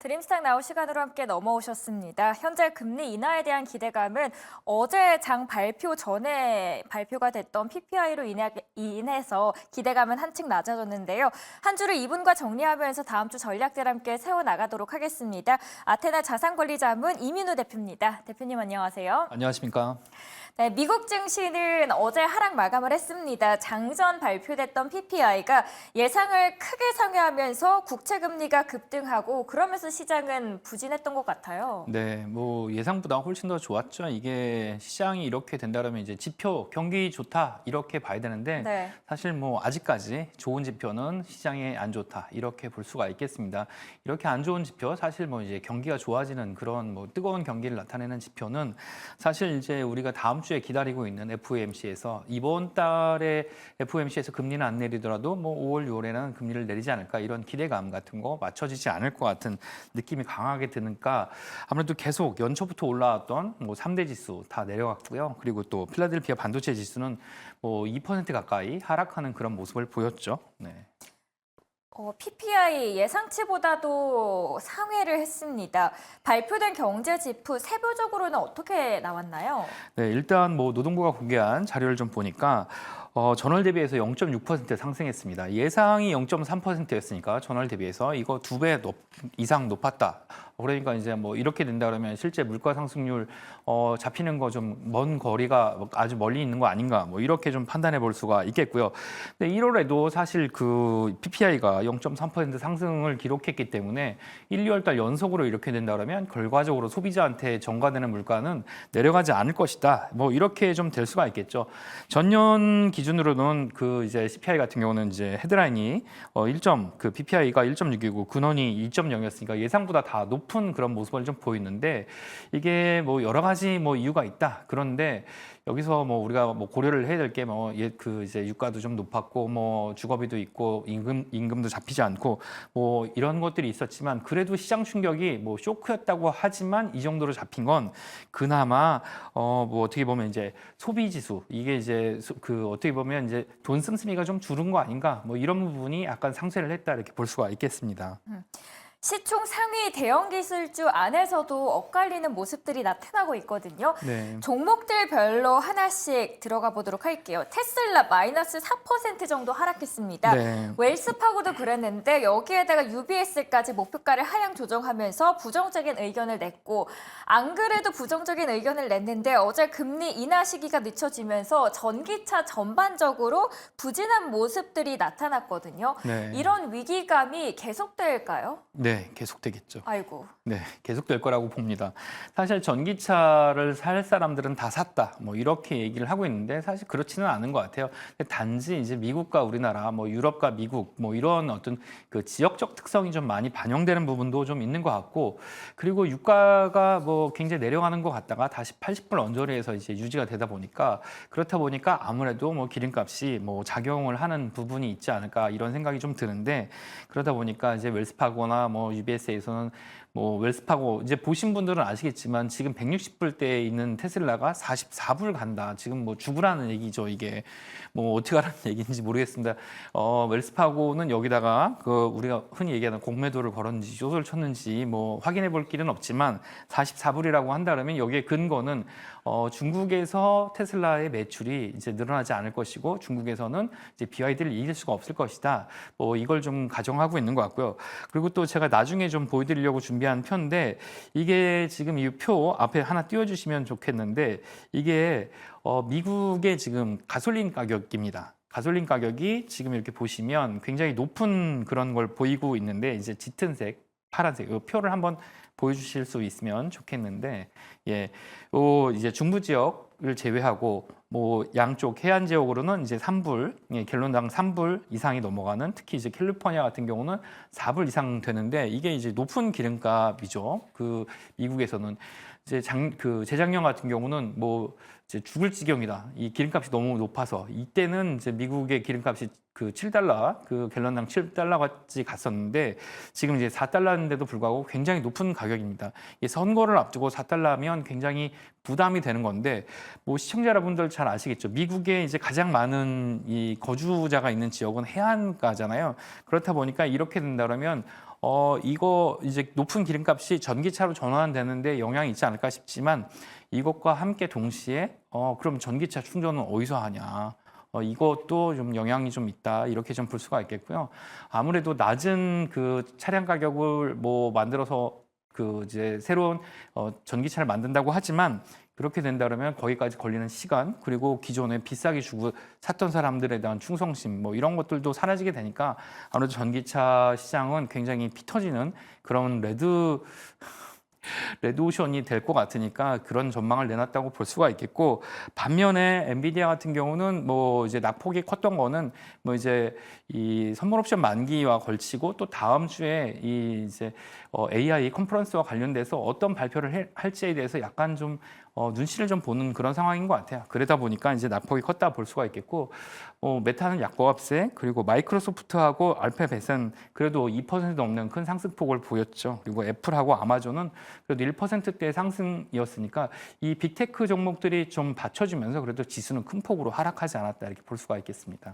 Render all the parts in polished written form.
드림스탁 나우 시간으로 함께 넘어오셨습니다. 현재 금리 인하에 대한 기대감은 어제 장 발표 전에 발표가 됐던 PPI로 인해서 기대감은 한층 낮아졌는데요. 한 주를 이분과 정리하면서 다음 주 전략들 함께 세워나가도록 하겠습니다. 아테나 자산관리자문 이민우 대표입니다. 대표님 안녕하세요. 안녕하십니까. 네, 미국 증시는 어제 하락 마감을 했습니다. 장전 발표됐던 PPI가 예상을 크게 상회하면서 국채 금리가 급등하고 그러면서 시장은 부진했던 것 같아요. 네, 뭐 예상보다 훨씬 더 좋았죠. 이게 시장이 이렇게 된다면 이제 지표 경기 좋다 이렇게 봐야 되는데 네. 사실 뭐 아직까지 좋은 지표는 시장에 안 좋다 이렇게 볼 수가 있겠습니다. 이렇게 안 좋은 지표 사실 뭐 이제 경기가 좋아지는 그런 뭐 뜨거운 경기를 나타내는 지표는 사실 이제 우리가 다음 주에 기다리고 있는 FOMC에서 이번 달에 FOMC에서 금리는 안 내리더라도 뭐 5월, 6월에는 금리를 내리지 않을까 이런 기대감 같은 거 맞춰지지 않을 것 같은 느낌이 강하게 드니까 아무래도 계속 연초부터 올라왔던 뭐 3대 지수 다 내려갔고요. 그리고 또 필라델피아 반도체 지수는 뭐 2% 가까이 하락하는 그런 모습을 보였죠. 네. PPI 예상치보다도 상회를 했습니다. 발표된 경제 지표 세부적으로는 어떻게 나왔나요? 네, 일단 뭐 노동부가 공개한 자료를 좀 보니까 전월 대비해서 0.6% 상승했습니다. 예상이 0.3%였으니까 전월 대비해서 이거 2배 이상 높았다. 그러니까 이제 뭐 이렇게 된다 그러면 실제 물가 상승률 잡히는 거 좀 먼 거리가 아주 멀리 있는 거 아닌가 뭐 이렇게 좀 판단해 볼 수가 있겠고요. 근데 1월에도 사실 그 PPI가 0.3% 상승을 기록했기 때문에 1, 2월 달 연속으로 이렇게 된다 그러면 결과적으로 소비자한테 전가되는 물가는 내려가지 않을 것이다. 뭐 이렇게 좀 될 수가 있겠죠. 전년 기준으로는 그 이제 CPI 같은 경우는 이제 헤드라인이 그 PPI가 1.6이고 근원이 2.0이었으니까 예상보다 다 높은 그런 모습을 좀 보이는데 이게 뭐 여러 가지 뭐 이유가 있다. 그런데 여기서 뭐 우리가 뭐 고려를 해야 될 게 뭐 그 이제 유가도 좀 높았고 뭐 주거비도 있고 임금도 잡히지 않고 뭐 이런 것들이 있었지만 그래도 시장 충격이 뭐 쇼크였다고 하지만 이 정도로 잡힌 건 그나마 뭐 어떻게 보면 이제 소비 지수 이게 이제 그 어떻게 보면 이제 돈 씀씀이가 좀 줄은 거 아닌가 뭐 이런 부분이 약간 상쇄를 했다 이렇게 볼 수가 있겠습니다. 시총 상위 대형 기술주 안에서도 엇갈리는 모습들이 나타나고 있거든요. 네. 종목들별로 하나씩 들어가 보도록 할게요. 테슬라 마이너스 4% 정도 하락했습니다. 네. 웰스파고도 그랬는데 여기에다가 UBS까지 목표가를 하향 조정하면서 부정적인 의견을 냈고 안 그래도 부정적인 의견을 냈는데 어제 금리 인하 시기가 늦춰지면서 전기차 전반적으로 부진한 모습들이 나타났거든요. 네. 이런 위기감이 계속될까요? 네, 계속되겠죠. 아이고. 네, 계속될 거라고 봅니다. 사실 전기차를 살 사람들은 다 샀다. 뭐 이렇게 얘기를 하고 있는데 사실 그렇지는 않은 것 같아요. 단지 이제 미국과 우리나라, 뭐 유럽과 미국, 뭐 이런 어떤 그 지역적 특성이 좀 많이 반영되는 부분도 좀 있는 것 같고, 그리고 유가가 뭐 굉장히 내려가는 것 같다가 다시 80불 언저리에서 이제 유지가 되다 보니까 그렇다 보니까 아무래도 뭐 기름값이 뭐 작용을 하는 부분이 있지 않을까 이런 생각이 좀 드는데 그러다 보니까 이제 웰스파고나 뭐 UBS에서는 뭐 웰스파고 이제 보신 분들은 아시겠지만 지금 160불대에 있는 테슬라가 44불 간다. 지금 뭐 죽으라는 얘기죠. 이게 뭐 어떻게 하라는 얘기인지 모르겠습니다. 웰스파고는 여기다가 그 우리가 흔히 얘기하는 공매도를 걸었는지 조소를 쳤는지 뭐 확인해 볼 길은 없지만 44불이라고 한다면 여기에 근거는 중국에서 테슬라의 매출이 이제 늘어나지 않을 것이고 중국에서는 이제 BYD를 이길 수가 없을 것이다. 뭐 이걸 좀 가정하고 있는 것 같고요. 그리고 또 제가 나중에 좀 보여드리려고 준비한 표인데 이게 지금 이 표 앞에 하나 띄워주시면 좋겠는데 이게 미국의 지금 가솔린 가격입니다. 가솔린 가격이 지금 이렇게 보시면 굉장히 높은 그런 걸 보이고 있는데 이제 짙은색, 파란색 이 표를 한번 보여주실 수 있으면 좋겠는데 예, 이제 중부 지역을 제외하고 뭐 양쪽 해안 지역으로는 이제 3불, 예, 갤론당 3불 이상이 넘어가는 특히 이제 캘리포니아 같은 경우는 4불 이상 되는데 이게 이제 높은 기름값이죠. 그 미국에서는 이제 재작년 같은 경우는 뭐 이제 죽을 지경이다. 이 기름값이 너무 높아서 이때는 이제 미국의 기름값이 그 7달러, 그 갤런당 7달러까지 갔었는데 지금 이제 4달러인데도 불구하고 굉장히 높은 가격입니다. 이 선거를 앞두고 4달러면 굉장히 부담이 되는 건데 뭐 시청자 여러분들 잘 아시겠죠. 미국에 이제 가장 많은 이 거주자가 있는 지역은 해안가잖아요. 그렇다 보니까 이렇게 된다 그러면 이거 이제 높은 기름값이 전기차로 전환되는데 영향이 있지 않을까 싶지만 이것과 함께 동시에 그럼 전기차 충전은 어디서 하냐? 이것도 좀 영향이 좀 있다 이렇게 좀 볼 수가 있겠고요. 아무래도 낮은 그 차량 가격을 뭐 만들어서 그 이제 새로운 전기차를 만든다고 하지만 그렇게 된다 그러면 거기까지 걸리는 시간 그리고 기존에 비싸게 주고 샀던 사람들에 대한 충성심 뭐 이런 것들도 사라지게 되니까 아무래도 전기차 시장은 굉장히 피 터지는 그런 레드오션이 될 것 같으니까 그런 전망을 내놨다고 볼 수가 있겠고 반면에 엔비디아 같은 경우는 뭐 이제 낙폭이 컸던 거는 뭐 이제 이 선물 옵션 만기와 걸치고 또 다음 주에 이 이제 AI 컨퍼런스와 관련돼서 어떤 발표를 할지에 대해서 약간 좀 눈치를 좀 보는 그런 상황인 것 같아요. 그러다 보니까 이제 낙폭이 컸다 볼 수가 있겠고 메타는 약보합세 그리고 마이크로소프트하고 알파벳은 그래도 2% 넘는 큰 상승폭을 보였죠. 그리고 애플하고 아마존은 그래도 1%대 상승이었으니까 이 빅테크 종목들이 좀 받쳐주면서 그래도 지수는 큰 폭으로 하락하지 않았다 이렇게 볼 수가 있겠습니다.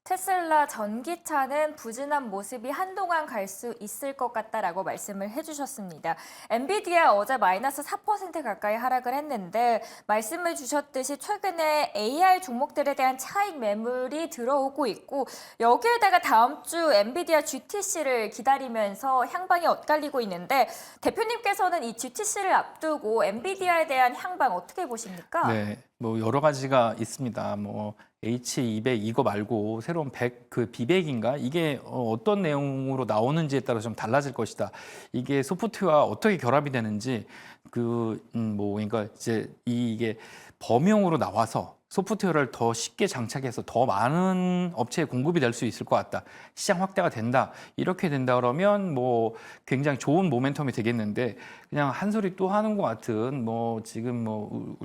테슬라 전기차는 부진한 모습이 한동안 갈 수 있을 것 같다라고 말씀을 해주셨습니다. 엔비디아 어제 마이너스 4% 가까이 하락을 했는데 말씀을 주셨듯이 최근에 AI 종목들에 대한 차익 매물이 들어오고 있고 여기에다가 다음 주 엔비디아 GTC를 기다리면서 향방이 엇갈리고 있는데 대표님께서는 이 GTC를 앞두고 엔비디아에 대한 향방 어떻게 보십니까? 네, 뭐 여러 가지가 있습니다. 뭐 H200 이거 말고 새로운 100 그 B100인가 이게 어떤 내용으로 나오는지에 따라 좀 달라질 것이다. 이게 소프트웨어와 어떻게 결합이 되는지 뭐 그러니까 이제 이게 범용으로 나와서 소프트웨어를 더 쉽게 장착해서 더 많은 업체에 공급이 될 수 있을 것 같다. 시장 확대가 된다. 이렇게 된다 그러면 뭐 굉장히 좋은 모멘텀이 되겠는데 그냥 한 소리 또 하는 것 같은 뭐 지금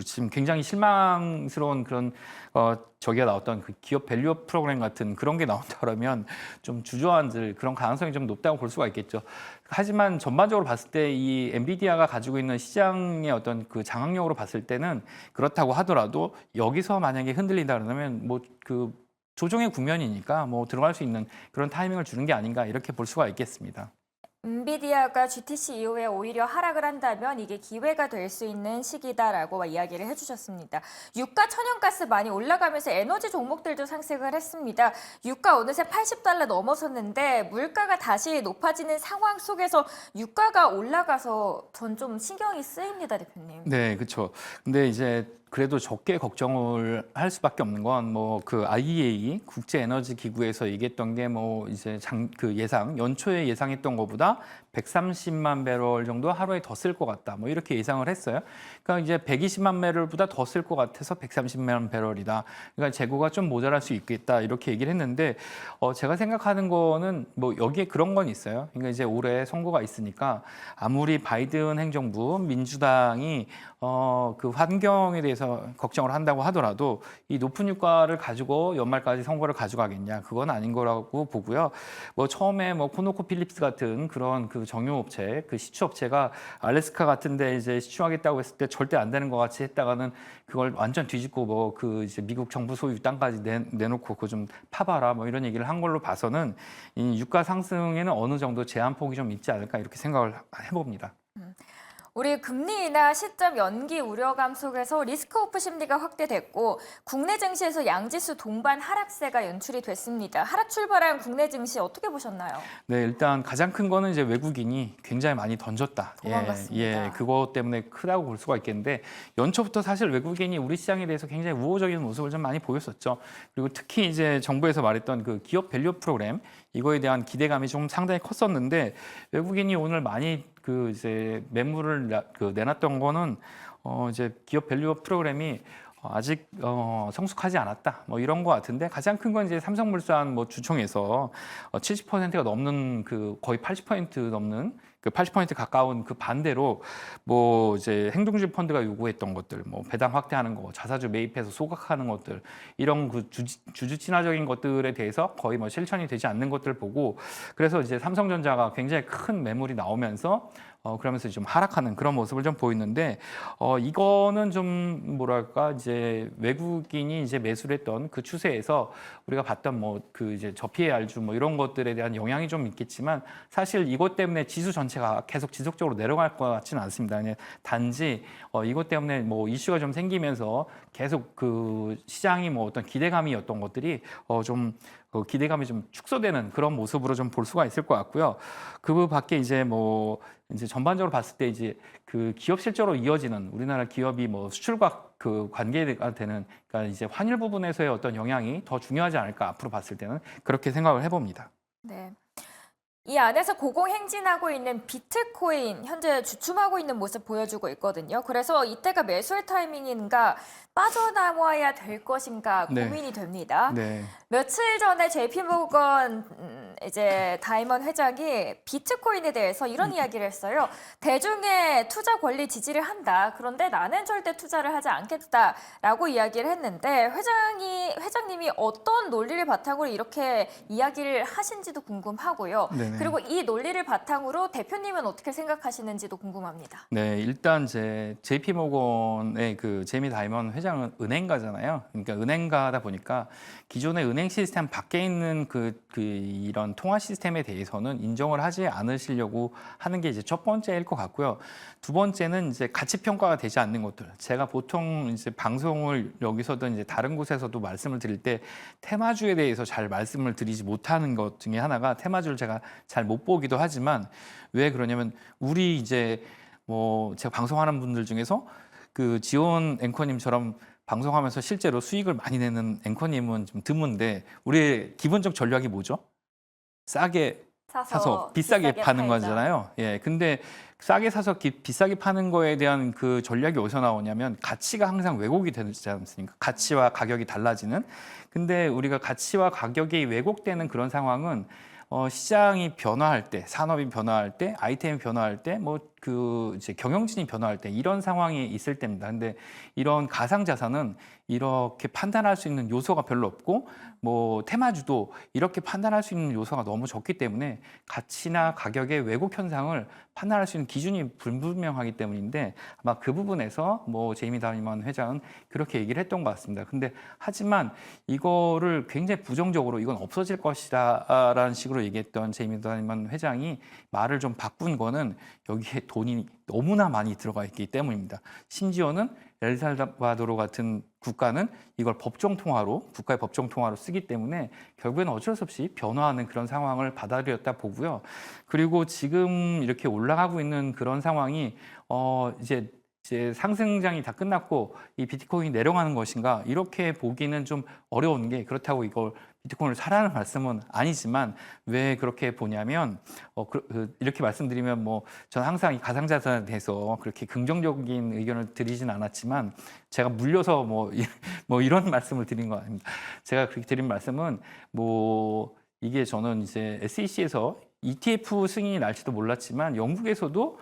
지금 굉장히 실망스러운 그런 저기가 나왔던 그 기업 밸류업 프로그램 같은 그런 게 나온다 그러면 좀 주저앉을 그런 가능성이 좀 높다고 볼 수가 있겠죠. 하지만 전반적으로 봤을 때 이 엔비디아가 가지고 있는 시장의 어떤 그 장악력으로 봤을 때는 그렇다고 하더라도 여기서 만약에 흔들린다 그러면 뭐 그 조정의 국면이니까 뭐 들어갈 수 있는 그런 타이밍을 주는 게 아닌가 이렇게 볼 수가 있겠습니다. 엔비디아가 GTC 이후에 오히려 하락을 한다면 이게 기회가 될 수 있는 시기다라고 이야기를 해주셨습니다. 유가 천연가스 많이 올라가면서 에너지 종목들도 상승을 했습니다. 유가 어느새 80달러 넘어섰는데 물가가 다시 높아지는 상황 속에서 유가가 올라가서 전 좀 신경이 쓰입니다, 대표님. 네, 그렇죠. 근데 이제 그래도 적게 걱정을 할 수밖에 없는 건 뭐 그 IEA 국제 에너지 기구에서 얘기했던 게 뭐 이제 그 예상 연초에 예상했던 것보다 130만 배럴 정도 하루에 더 쓸 것 같다. 뭐 이렇게 예상을 했어요. 그러니까 이제 120만 배럴보다 더 쓸 것 같아서 130만 배럴이다. 그러니까 재고가 좀 모자랄 수 있겠다. 이렇게 얘기를 했는데 제가 생각하는 거는 뭐 여기에 그런 건 있어요. 그러니까 이제 올해 선거가 있으니까 아무리 바이든 행정부 민주당이 그 환경에 대해서 걱정을 한다고 하더라도 이 높은 유가를 가지고 연말까지 선거를 가져가겠냐 그건 아닌 거라고 보고요. 뭐 처음에 뭐 코노코필립스 같은 그런 그 정유업체 그 시추업체가 알래스카 같은데 이제 시추하겠다고 했을 때 절대 안 되는 것 같이 했다가는 그걸 완전 뒤집고 뭐 그 이제 미국 정부 소유 땅까지 내놓고 그거 좀 파봐라 뭐 이런 얘기를 한 걸로 봐서는 이 유가 상승에는 어느 정도 제한폭이 좀 있지 않을까 이렇게 생각을 해봅니다. 우리 금리 인하 시점 연기 우려감 속에서 리스크오프 심리가 확대됐고 국내 증시에서 양지수 동반 하락세가 연출이 됐습니다. 하락 출발한 국내 증시 어떻게 보셨나요? 네, 일단 가장 큰 거는 이제 외국인이 굉장히 많이 던졌다. 도망갔습니다. 그것 때문에 크다고 볼 수가 있겠는데 연초부터 사실 외국인이 우리 시장에 대해서 굉장히 우호적인 모습을 좀 많이 보였었죠. 그리고 특히 이제 정부에서 말했던 그 기업 밸류 프로그램 이거에 대한 기대감이 좀 상당히 컸었는데 외국인이 오늘 많이 그 이제 매물을 내놨던 거는 이제 기업 밸류 프로그램이 아직 성숙하지 않았다. 뭐 이런 거 같은데 가장 큰 건 이제 삼성물산 뭐 주총에서 70%가 넘는 그 거의 80% 넘는 그 80% 가까운 그 반대로 뭐 이제 행동주의 펀드가 요구했던 것들, 뭐 배당 확대하는 거, 자사주 매입해서 소각하는 것들 이런 그 주주 친화적인 것들에 대해서 거의 뭐 실천이 되지 않는 것들 보고 그래서 이제 삼성전자가 굉장히 큰 매물이 나오면서 그러면서 좀 하락하는 그런 모습을 좀 보이는데 이거는 좀 뭐랄까 이제 외국인이 이제 매수를 했던 그 추세에서 우리가 봤던 뭐 그 이제 저피해 알주 뭐 이런 것들에 대한 영향이 좀 있겠지만 사실 이것 때문에 지수 전체가 계속 지속적으로 내려갈 것 같지는 않습니다. 그냥 단지 이것 때문에 뭐 이슈가 좀 생기면서 계속 그 시장이 뭐 어떤 기대감이었던 것들이 좀 기대감이 좀 축소되는 그런 모습으로 좀 볼 수가 있을 것 같고요. 그 밖에 이제 뭐 이제 전반적으로 봤을 때 이제 그 기업 실적으로 이어지는 우리나라 기업이 뭐 수출과 그 관계가 되는 그러니까 이제 환율 부분에서의 어떤 영향이 더 중요하지 않을까 앞으로 봤을 때는 그렇게 생각을 해봅니다. 네. 이 안에서 고공행진하고 있는 비트코인 현재 주춤하고 있는 모습 보여주고 있거든요. 그래서 이때가 매수의 타이밍인가 빠져나와야 될 것인가 네. 고민이 됩니다. 네. 며칠 전에 JP모건 이제 다이먼 회장이 비트코인에 대해서 이런 이야기를 했어요. 대중의 투자 권리 지지를 한다. 그런데 나는 절대 투자를 하지 않겠다라고 이야기를 했는데 회장님이 어떤 논리를 바탕으로 이렇게 이야기를 하신지도 궁금하고요. 네네. 그리고 이 논리를 바탕으로 대표님은 어떻게 생각하시는지도 궁금합니다. 네, 일단 JP모건의 그 제이미 다이먼 회장은 은행가잖아요. 그러니까 은행가다 보니까 기존의 은행 시스템 밖에 있는 이런 통화 시스템에 대해서는 인정을 하지 않으시려고 하는 게 이제 첫 번째일 것 같고요. 두 번째는 이제 가치 평가가 되지 않는 것들. 제가 보통 이제 방송을 여기서든 이제 다른 곳에서도 말씀을 드릴 때 테마주에 대해서 잘 말씀을 드리지 못하는 것 중에 하나가 테마주를 제가 잘 못 보기도 하지만 왜 그러냐면 우리 이제 뭐 제가 방송하는 분들 중에서 그 지원 앵커님처럼 방송하면서 실제로 수익을 많이 내는 앵커님은 좀 드문데 우리의 기본적 전략이 뭐죠? 싸게 사서 비싸게 파는 팔자. 거잖아요. 예. 근데 싸게 사서 비싸게 파는 거에 대한 그 전략이 어디서 나오냐면 가치가 항상 왜곡이 되지 않습니까? 가치와 가격이 달라지는. 근데 우리가 가치와 가격이 왜곡되는 그런 상황은 시장이 변화할 때, 산업이 변화할 때, 아이템이 변화할 때, 뭐 그 이제 경영진이 변화할 때 이런 상황이 있을 때입니다. 근데 이런 가상 자산은 이렇게 판단할 수 있는 요소가 별로 없고 뭐 테마주도 이렇게 판단할 수 있는 요소가 너무 적기 때문에 가치나 가격의 왜곡 현상을 판단할 수 있는 기준이 불분명하기 때문인데 아마 그 부분에서 뭐 제이미 다이먼 회장은 그렇게 얘기를 했던 것 같습니다. 근데 하지만 이거를 굉장히 부정적으로 이건 없어질 것이다라는 식으로 얘기했던 제이미 다이먼 회장이 말을 좀 바꾼 거는 여기에 돈이 너무나 많이 들어가 있기 때문입니다. 심지어는 엘살바도르 같은 국가는 이걸 법정 통화로 국가의 법정 통화로 쓰기 때문에 결국에는 어쩔 수 없이 변화하는 그런 상황을 받아들였다 보고요. 그리고 지금 이렇게 올라가고 있는 그런 상황이 이제 상승장이 다 끝났고 이 비트코인이 내려가는 것인가 이렇게 보기는 좀 어려운 게 그렇다고 이걸 비트코인을 사라는 말씀은 아니지만 왜 그렇게 보냐면 이렇게 말씀드리면 뭐 저는 항상 이 가상자산에 대해서 그렇게 긍정적인 의견을 드리진 않았지만 제가 물려서 뭐 이런 말씀을 드린 거 아닙니다. 제가 그렇게 드린 말씀은 뭐 이게 저는 이제 SEC에서 ETF 승인이 날지도 몰랐지만 영국에서도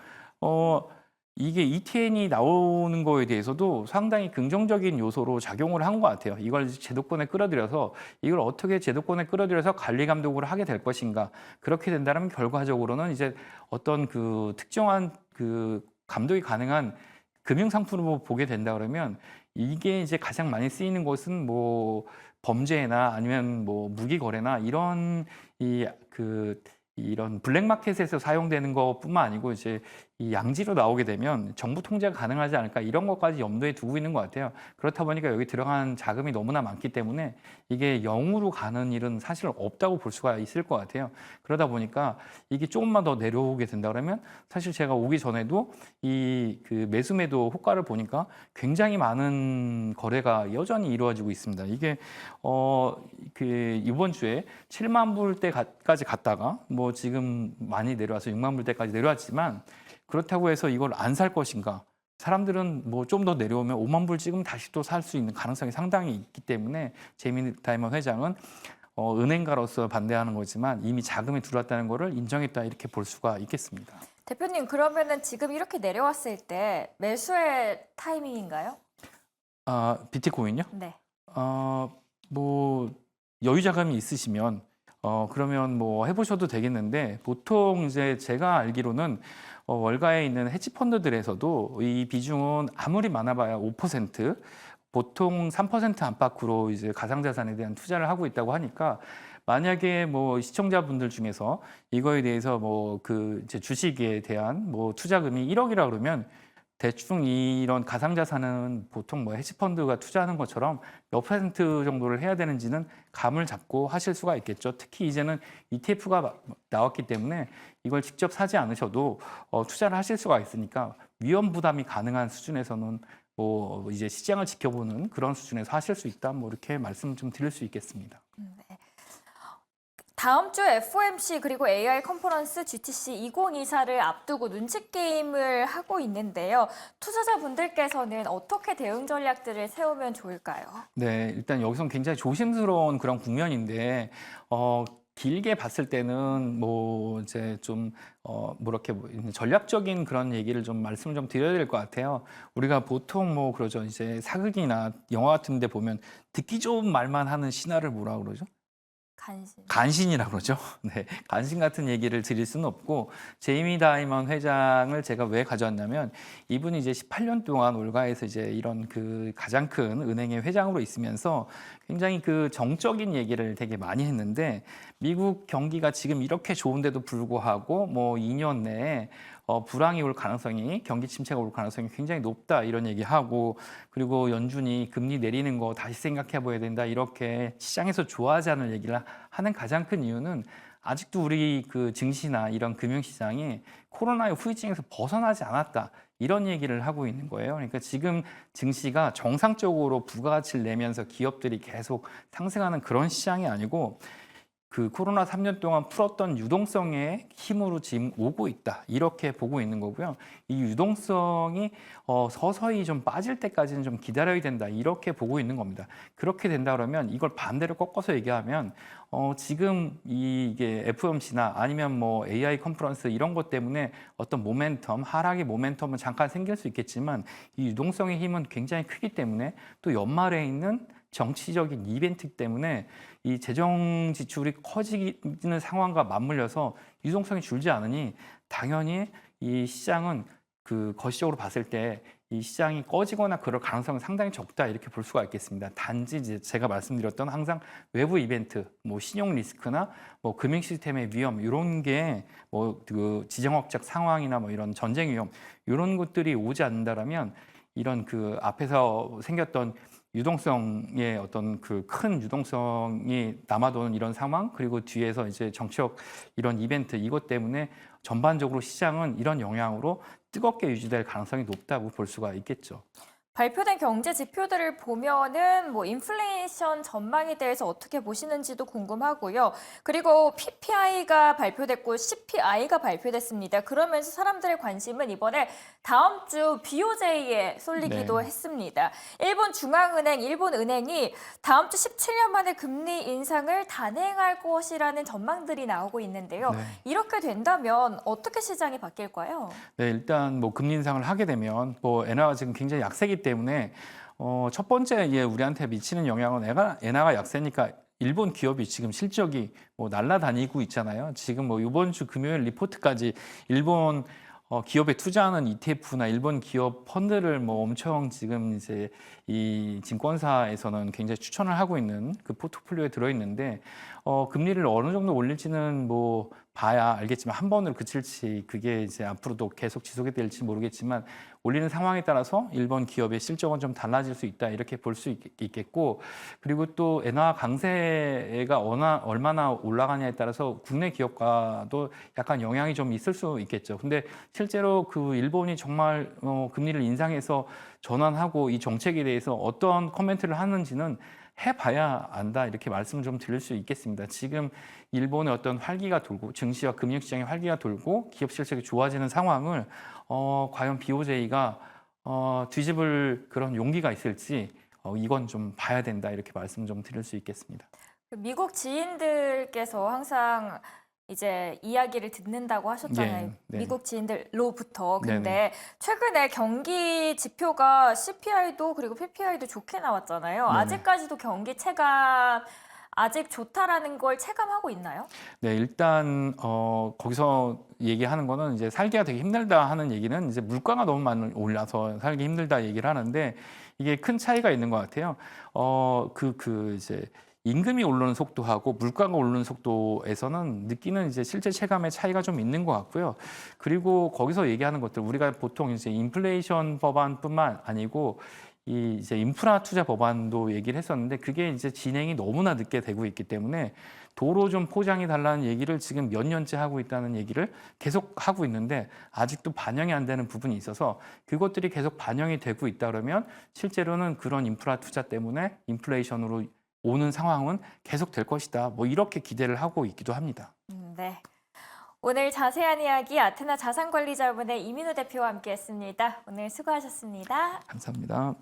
이게 ETN이 나오는 거에 대해서도 상당히 긍정적인 요소로 작용을 한 것 같아요. 이걸 제도권에 끌어들여서 이걸 어떻게 제도권에 끌어들여서 관리 감독을 하게 될 것인가. 그렇게 된다면 결과적으로는 이제 어떤 그 특정한 그 감독이 가능한 금융 상품으로 보게 된다 그러면 이게 이제 가장 많이 쓰이는 것은 뭐 범죄나 아니면 뭐 무기 거래나 이런 이런 블랙마켓에서 사용되는 것뿐만 아니고 이제 이 양지로 나오게 되면 정부 통제가 가능하지 않을까 이런 것까지 염두에 두고 있는 것 같아요. 그렇다 보니까 여기 들어간 자금이 너무나 많기 때문에 이게 0으로 가는 일은 사실 없다고 볼 수가 있을 것 같아요. 그러다 보니까 이게 조금만 더 내려오게 된다 그러면 사실 제가 오기 전에도 이 그 매수매도 호가를 보니까 굉장히 많은 거래가 여전히 이루어지고 있습니다. 이게 이번 주에 7만 불대까지 갔다가 뭐 지금 많이 내려와서 6만 불대까지 내려왔지만 그렇다고 해서 이걸 안 살 것인가? 사람들은 뭐 좀 더 내려오면 5만 불 찍으면 다시 또 살 수 있는 가능성이 상당히 있기 때문에 제이미 다이먼 회장은 은행가로서 반대하는 거지만 이미 자금이 들어왔다는 거를 인정했다 이렇게 볼 수가 있겠습니다. 대표님 그러면은 지금 이렇게 내려왔을 때 매수의 타이밍인가요? 비트코인요? 네. 뭐 여유 자금이 있으시면 그러면 뭐 해보셔도 되겠는데 보통 이제 제가 알기로는 월가에 있는 헤지펀드들에서도 이 비중은 아무리 많아봐야 5%, 보통 3% 안팎으로 이제 가상자산에 대한 투자를 하고 있다고 하니까 만약에 뭐 시청자분들 중에서 이거에 대해서 뭐 그 이제 주식에 대한 뭐 투자금이 1억이라 그러면 대충 이런 가상자산은 보통 뭐 헤지펀드가 투자하는 것처럼 몇 퍼센트 정도를 해야 되는지는 감을 잡고 하실 수가 있겠죠. 특히 이제는 ETF가 나왔기 때문에 이걸 직접 사지 않으셔도 투자를 하실 수가 있으니까 위험 부담이 가능한 수준에서는 뭐 이제 시장을 지켜보는 그런 수준에서 하실 수 있다. 뭐 이렇게 말씀 좀 드릴 수 있겠습니다. 네. 다음 주 FOMC 그리고 AI 컨퍼런스 GTC 2024를 앞두고 눈치 게임을 하고 있는데요. 투자자분들께서는 어떻게 대응 전략들을 세우면 좋을까요? 네, 일단 여기선 굉장히 조심스러운 그런 국면인데, 길게 봤을 때는 뭐 이제 좀 뭐렇게 전략적인 그런 얘기를 좀 말씀을 좀 드려야 될 것 같아요. 우리가 보통 뭐 그러죠. 이제 사극이나 영화 같은 데 보면 듣기 좋은 말만 하는 신하를 뭐라 그러죠? 간신. 간신이라 그러죠. 네, 간신 같은 얘기를 드릴 수는 없고 제이미 다이먼 회장을 제가 왜 가져왔냐면 이분이 이제 18년 동안 올가에서 이제 이런 그 가장 큰 은행의 회장으로 있으면서 굉장히 그 정적인 얘기를 되게 많이 했는데 미국 경기가 지금 이렇게 좋은데도 불구하고 뭐 2년 내에 불황이 올 가능성이 경기 침체가 올 가능성이 굉장히 높다 이런 얘기하고 그리고 연준이 금리 내리는 거 다시 생각해 봐야 된다 이렇게 시장에서 좋아하지 않을 얘기를 하는 가장 큰 이유는 아직도 우리 그 증시나 이런 금융시장이 코로나의 후유증에서 벗어나지 않았다. 이런 얘기를 하고 있는 거예요. 그러니까 지금 증시가 정상적으로 부가가치를 내면서 기업들이 계속 상승하는 그런 시장이 아니고 그 코로나 3년 동안 풀었던 유동성의 힘으로 지금 오고 있다. 이렇게 보고 있는 거고요. 이 유동성이 서서히 좀 빠질 때까지는 좀 기다려야 된다. 이렇게 보고 있는 겁니다. 그렇게 된다 그러면 이걸 반대로 꺾어서 얘기하면 지금 이게 FOMC나 아니면 뭐 AI 컨퍼런스 이런 것 때문에 어떤 모멘텀, 하락의 모멘텀은 잠깐 생길 수 있겠지만 이 유동성의 힘은 굉장히 크기 때문에 또 연말에 있는 정치적인 이벤트 때문에 이 재정 지출이 커지는 상황과 맞물려서 유동성이 줄지 않으니 당연히 이 시장은 그 거시적으로 봤을 때 이 시장이 꺼지거나 그럴 가능성은 상당히 적다 이렇게 볼 수가 있겠습니다. 단지 이제 제가 말씀드렸던 항상 외부 이벤트, 뭐 신용 리스크나 뭐 금융 시스템의 위험 이런 게 뭐 그 지정학적 상황이나 뭐 이런 전쟁 위험 이런 것들이 오지 않는다라면 이런 그 앞에서 생겼던 유동성의 어떤 그 큰 유동성이 남아도는 이런 상황 그리고 뒤에서 이제 정치적 이런 이벤트 이것 때문에 전반적으로 시장은 이런 영향으로 뜨겁게 유지될 가능성이 높다고 볼 수가 있겠죠. 발표된 경제 지표들을 보면은 뭐 인플레이션 전망에 대해서 어떻게 보시는지도 궁금하고요. 그리고 PPI가 발표됐고 CPI가 발표됐습니다. 그러면서 사람들의 관심은 이번에 다음 주 BOJ에 쏠리기도 네. 했습니다. 일본 중앙은행, 일본은행이 다음 주 17년 만에 금리 인상을 단행할 것이라는 전망들이 나오고 있는데요. 네. 이렇게 된다면 어떻게 시장이 바뀔까요? 네, 일단 뭐 금리 인상을 하게 되면 뭐 엔화가 지금 굉장히 약세기 때문에 첫 번째 우리한테 미치는 영향은 엔화가 약세니까 일본 기업이 지금 실적이 뭐 날아다니고 있잖아요. 지금 뭐 이번 주 금요일 리포트까지 일본 기업에 투자하는 ETF나 일본 기업 펀드를 뭐 엄청 지금 이제 이 증권사에서는 굉장히 추천을 하고 있는 그 포트폴리오에 들어있는데 금리를 어느 정도 올릴지는 뭐 봐야 알겠지만 한 번으로 그칠지 그게 이제 앞으로도 계속 지속이 될지 모르겠지만 올리는 상황에 따라서 일본 기업의 실적은 좀 달라질 수 있다 이렇게 볼 수 있겠고 그리고 또 엔화 강세가 얼마나 올라가냐에 따라서 국내 기업과도 약간 영향이 좀 있을 수 있겠죠. 근데 실제로 그 일본이 정말 금리를 인상해서 전환하고 이 정책에 대해서 어떤 코멘트를 하는지는 해봐야 안다 이렇게 말씀을 좀 드릴 수 있겠습니다. 지금 일본의 어떤 활기가 돌고 증시와 금융시장의 활기가 돌고 기업 실적이 좋아지는 상황을 과연 BOJ가 뒤집을 그런 용기가 있을지 이건 좀 봐야 된다 이렇게 말씀 좀 드릴 수 있겠습니다. 미국 지인들께서 항상 이제 이야기를 듣는다고 하셨잖아요. 네, 네. 미국 지인들로부터. 근데 네네. 최근에 경기 지표가 CPI도 그리고 PPI도 좋게 나왔잖아요. 네네. 아직까지도 경기 체감 아직 좋다라는 걸 체감하고 있나요? 네, 일단 거기서 얘기하는 거는 이제 살기가 되게 힘들다 하는 얘기는 이제 물가가 너무 많이 올라서 살기 힘들다 얘기를 하는데 이게 큰 차이가 있는 것 같아요. 이제 임금이 오르는 속도하고 물가가 오르는 속도에서는 느끼는 이제 실제 체감의 차이가 좀 있는 것 같고요. 그리고 거기서 얘기하는 것들 우리가 보통 이제 인플레이션 법안뿐만 아니고 이 이제 인프라 투자 법안도 얘기를 했었는데 그게 이제 진행이 너무나 늦게 되고 있기 때문에 도로 좀 포장해 달라는 얘기를 지금 몇 년째 하고 있다는 얘기를 계속 하고 있는데 아직도 반영이 안 되는 부분이 있어서 그것들이 계속 반영이 되고 있다 그러면 실제로는 그런 인프라 투자 때문에 인플레이션으로 오는 상황은 계속 될 것이다. 뭐 이렇게 기대를 하고 있기도 합니다. 네. 오늘 자세한 이야기 아테나 자산관리자문의 이민우 대표와 함께했습니다. 오늘 수고하셨습니다. 감사합니다.